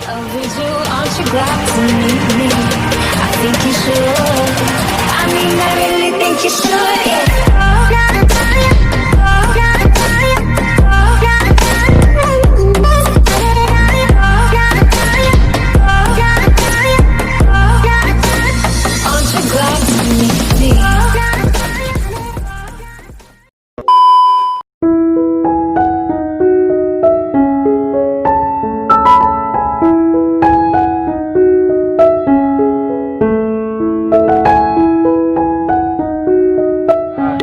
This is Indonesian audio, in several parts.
With you, aren't you glad to meet me? I think you should. I mean, I really think you should, yeah. Aren't you glad to meet me?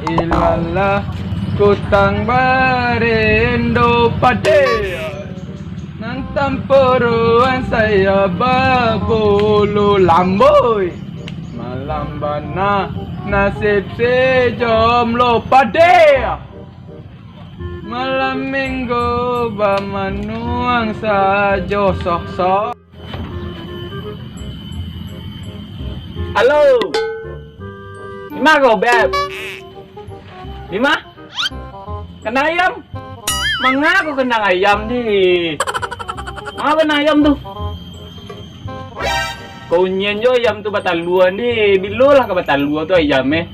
Ilalah kutang berindo pade nang tempuruan saya berbulu lamboy malam bana nasib si jomblo pade malam minggu bamanuang sajo sok-sok. Halo, gimana kau beb? Lima? Kena ayam? Mengaku kena ayam di. Apa ayam tuh? Kau nyen jo ayam tuh bataluan di. Bilo lah ke bataluan tuh ayamnya.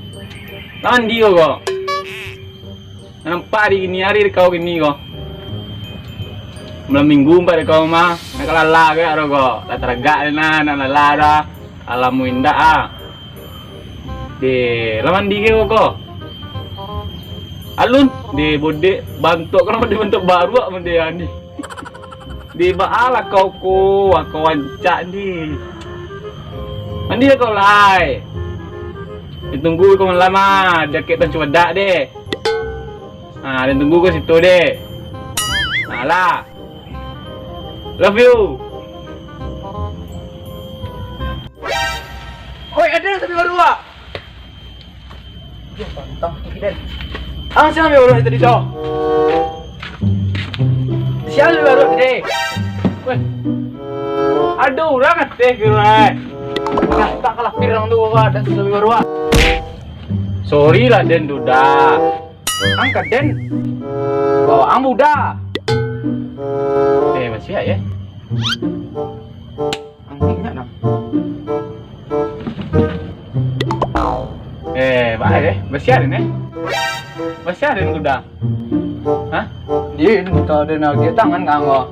Lawan dia kok. Nampak di gini hari kau gini kok. Malam minggu pada kau mah. Nak lala ke ada kok. Tak teragak na nak lala dah. Alamu indah ah. Di lawan dia kok. Alun di bodek bantuk kenapa dibentuk baru apa dia ni? Di baala kau wancak ni. Mandi kau lai. Ditunggu kau lama, dia kita coba dak deh. Ah, dan tunggu kau situ deh. Alah. Love you. Oi, ada tapi baru ah. Yo, pantang kita. Siapa yang baru tadi cowok? Siapa yang baru tadi? Weh, ada orang ngeteh kira. Nah, tak kalah pirang tuh kak dan sudah baru. Sorry lah Den duda. Angkat Den. Bawa ambu dah. Masih ya? Angkingnya nak. Baik masih ada nih. Masih ada yang udah, hah? Dia minta ada nak tangan kau.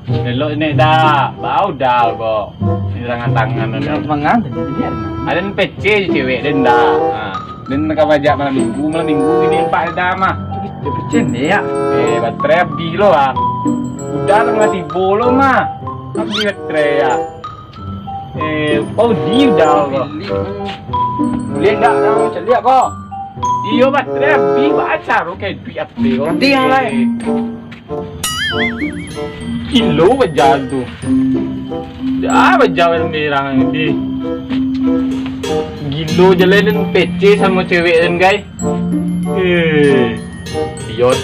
Belok ini dah, bau dah kok. Ini tangan ini. Tangan tadi ada yang PC cewek dan dah. Dan mereka bajak malam minggu ini empat dah mah. Dia percen ya. Baterai bilo ah. Udah lah ngasih bolo mah. Tapi baterai ya. Dia udah kok. Boleh tak nak celiak kok? Iyo baterai bi baca roket bi update orang dia yang lain. Kilo baca tu. Dah baca merah ini. Gilo jalanin PC sama cewek dan guys. Idiot.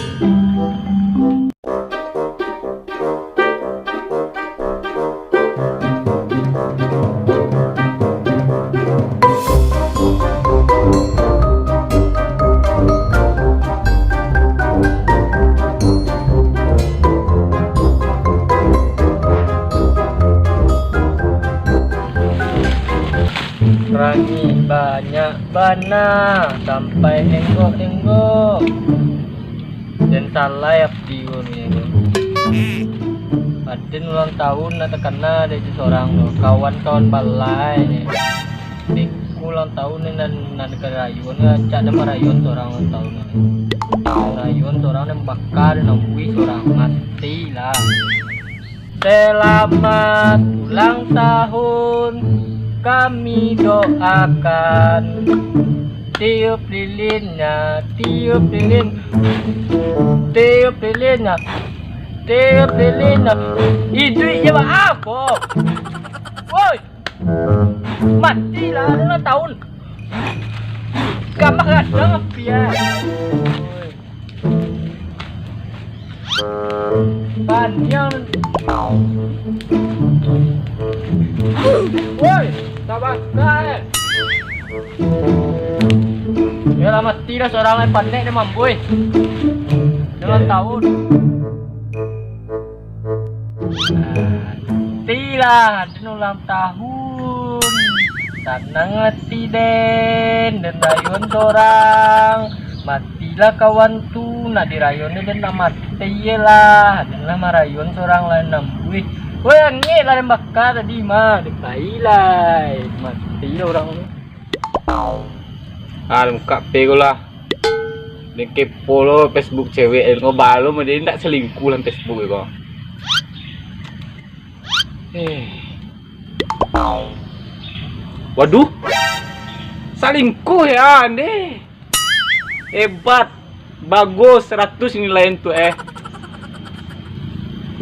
Rangi banyak bana sampai nenggok dan salah ya piunnya Adin ulang tahun nak terkena ada seorang tuh kawan-kawan balai Diku ulang tahun ni nan ke rayun ngacak dan merayun seorang ulang tahun rayun seorang yang bakar dan nambui seorang mati lah. Selamat ulang tahun kami doakan, tiup lilinnya, tiup lilinnya, duitnya apa? Woi, matilah ulang tahun. Kamu kadang ya. Panjang. Woi, sabar kalian. Ya lama tidak seorang yang pandai dia mampu. Dengan tahun. lah, dan ulang tahun. Tanang ngerti den, dan rayuan seorang. Matilah kawan tu, nak dirayonnya dan nak mati lah. Dan lah marayun seorang lain nambui. Woi, angin lah yang bakar tadi mah, dekailah. Mati lah orang ni. Muka pego lah. Dia kepo lo Facebook cewek, ngobalo mah dia ndak selingkuh dalam Facebook kok. Waduh, selingkuh ya ande. Hebat, bagus 100 nilai itu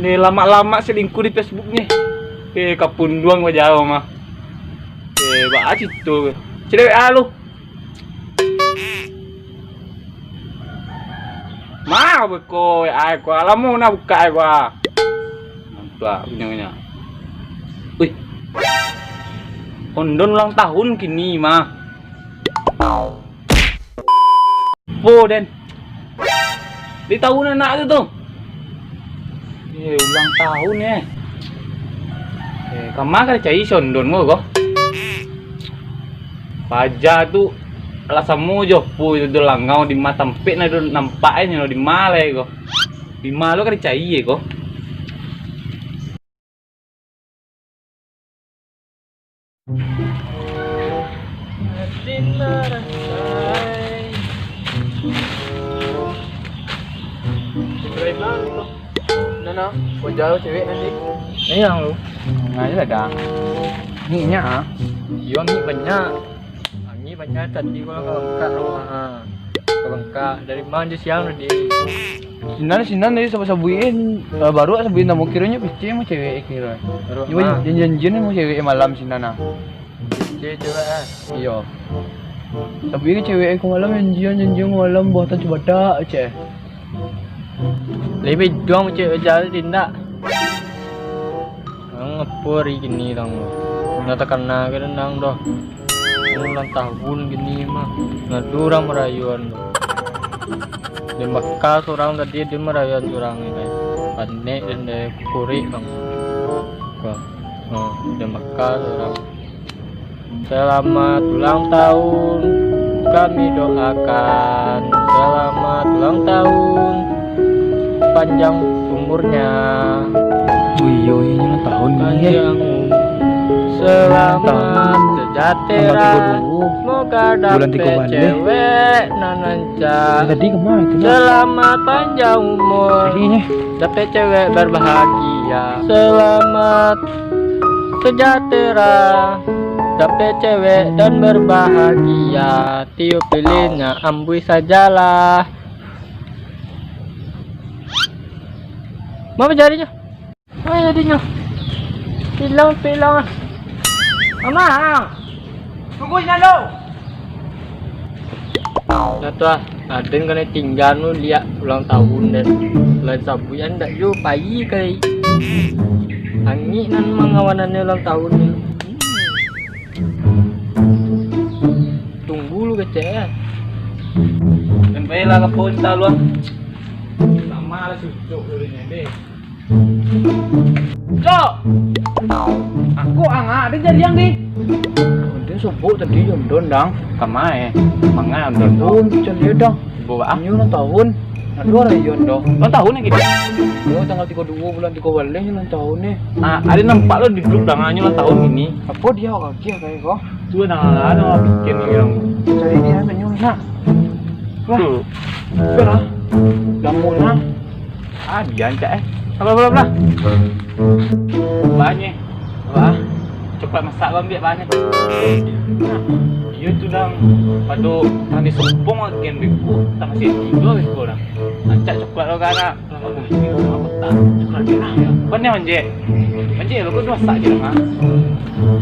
Nih lama-lama selingkuh di Facebooknya. Kapun doang wajah mah. Hebat itu. Cewek lu. Mau beko ai ko alamu na buka ai ko. Mantap punya. Wih. Kondon ulang tahun kini mah. Po Den. Di tahun anak itu tuh. Ulang tahun ya. Kamar kan cai sondon mo kok. Paja tuh alasanmu jo pu itu langau di mata tempe na do nampaknya di male kok. Di malo kan cai kok. Nana, kau jauh cewek nanti. Ini yang lu. Nganya lah dah. Nginya ah. Iya ni banyak. Ini banyak tadi kalau kebengkak rumah. Kebengkak dari mana siang tadi. Sinan dari sabu-sabuin baru sabuin mau kiranya pece mau cewek kira. Iya janjian mau cewek malam sinan ah. Cewek Iya. Tapi ini cewek aku malam janjian malam buat coba tak ceh. Lebih doang cewek jalan tindak. Ngepur gini dong. Nggak terkena kenang doh. Ulang tahun gini mah. Nggak durang merayuan doh. Dia bekas orang tadi dia merayuan orang ini. Panik dan dia kurik bang. Dia bekas orang. Selamat ulang tahun. Kami doakan selamat ulang tahun. Panjang umurnya. Iya ini tahun Panjang selamat sejahtera. Semoga dapat cewek nananca. Tadi kemana? Selamat panjang umur. Dapat cewek berbahagia. Selamat sejahtera. Dapat cewek dan berbahagia. Tiup lilinnya ambui sajalah. Apa jadinya? Apa jadinya? Pilang. Mama, tunggu sini lo. Nah tuh, Aden kena tinggal nu lihat ulang tahun dan lain sabuyan ndak yo pagi kali. Angin nan mengawanannya ulang tahun ni. Tunggu lu kecil. Dan baiklah kapun tahu lu. Lama lah sucuk dulunya deh. Cok, aku angah ada jadi yang di. Dia subuh tadi jondon dang, kamai, mangan jondon. Jadi dong, bawa anyu ulang tahun. Dua hari jondo. Ulang tahun ni kita. Oh tanggal 32 bulan 3 bulan ulang tahun ni. Ada nampak lo di grup dangannya ulang tahun ini. Apa dia kaki kayak kok? Tuh ada bikin yang. Cari dia menyung nak. Wah, berah. Gamu nak. Dia ancak Apa? Banyak. Wah. Cepat masak bang biar banyak. Iya tu dang. Padu tadi sempong agen beku. Tak masih 3 beku dah. Ancak coklat lo kan nak. Aku ini apa tak? Coklat dia nak. Benar manje. Manje lo kau masak je lah.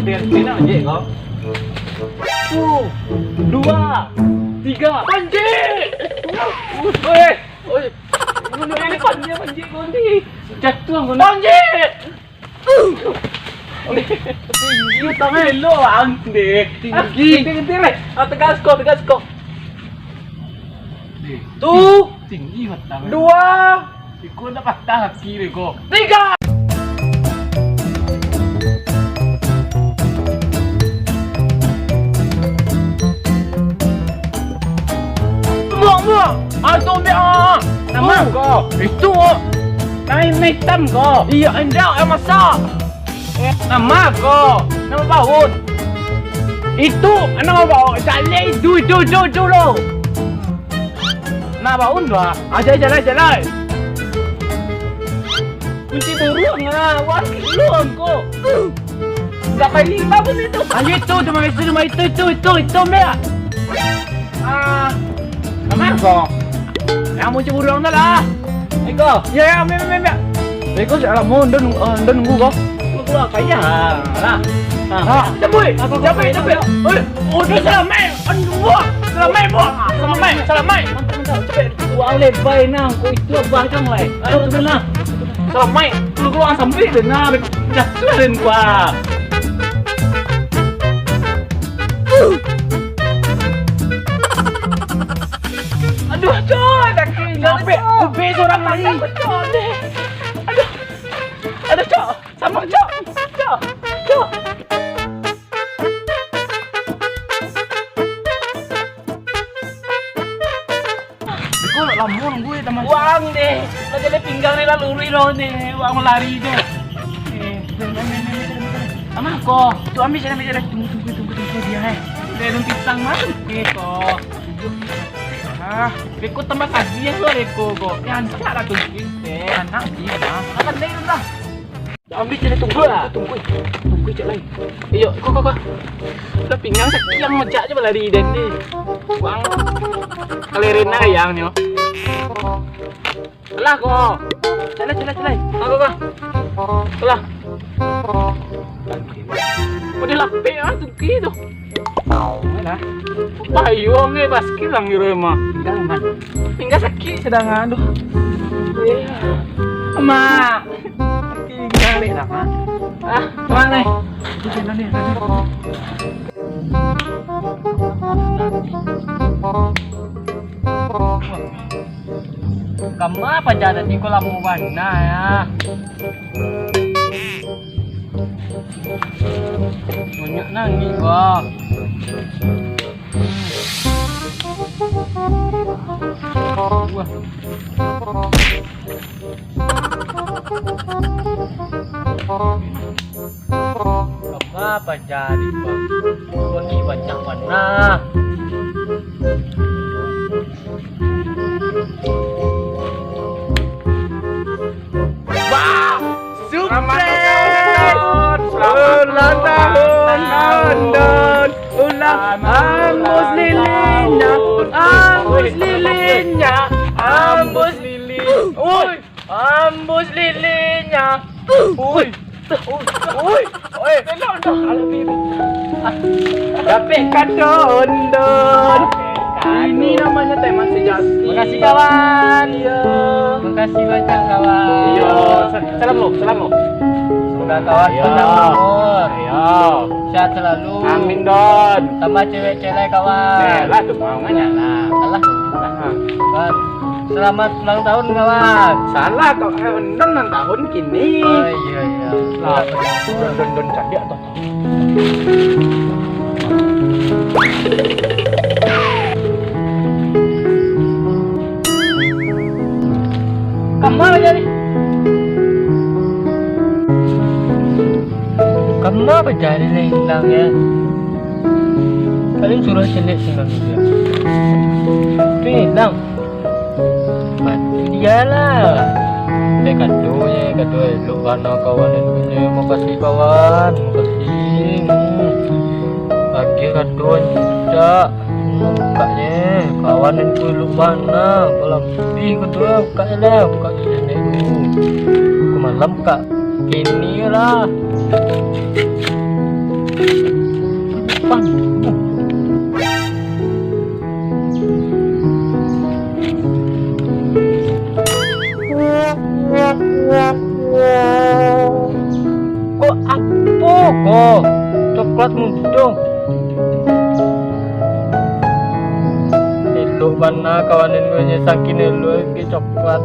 Biar sini manje kau. 1, 2, 3. Manje. Oi. Ini panji kau ni. Jatuh kau panji. Tinggi tangan lo ande. Tinggi le. Tegas kau. Tu tinggi mata. 2. Ikut nak patah kaki le kau. 3. tu ambil nama kau. Itu nama hitam kau. Iya, enggak yang masak. Nama kau, nama baut. Itu nama baut. Jalan itu lo. Nama baut lah. Jalan. Kunci burung lah, wah belum kok. Enggak pakai 5 pun itu. Ayo itu, cuma itu mbak. Nama kok? Yang mau cemburu orang lah. Eko, ya, mbak. Eko salah mau nunggu kok. Keluar kaya lah. Capek. Oi, udah selamai. Aduh, selamai. Cepet, uang lebay nang. Kau itu abang kang lai. Ayo sana. Selamai, lu keluar sampai dena. Dah tulen gua. Aduh, coy, kaki sampai ubi seorang lagi. Aduh, cok, sama cok. Kau lamun gue teman. Uang deh, lagi le pinggang ni lah luri lo deh, uang melari deh. Sama kok, tu ambil sana, tunggu dia Dia nung pisang masuk kok. Reko tambah kaji yang lo Reko kok. Yang cara tunggu anak dia dah. Akan deh dah. Ambil sana tunggu cak lain. Iyo, kok. Udah pinggang sakit yang ngejak aja berlari dan deh. Uang kalerena yang ni. Lah kok. Celai. Kok. Lah. Udah lapik tunggu tu. Mana? Payung ni baskin lang yun mah. Pinggang sakit sedang aduh. Ma. Pinggang ni lah mah. Mana? Kamu apa jadi di kolam warna ya? Banyak nangis kok. Wah. Kamu apa jadi kok? Ini banyak warna. Ulang tahun ambus lilinnya. Ui. Dapatkan don. Ini namanya teman sejati. Makasih kawan. Iya. Makasih banyak kawan. Iya. Salam lo. Semoga kawan panjang umur. Iya. Sehat selalu. Amin don. Tambah cewek-cewek kawan. Lah tuh mau lah. Salah. Selamat ulang tahun kawan. Salah kau don ulang tahun kini. Oh iya. Lah don cadia toh. Kamu aja nih. Kamu apa jadi hilang ya? Kalian suruh celik hilang dia. Itu hilang. Mati dia lah. Kado lu karena kawan punya. Makasih kawan, makasih. Lagi kado cak. Bukanya kawan itu lu mana? Kalau kedua bukanya nenek dulu. Ke malam kak. Kini lah. Pan. Kok apa kok? Coklat muda. Elok mana kawanin gue saking elok ke coklat.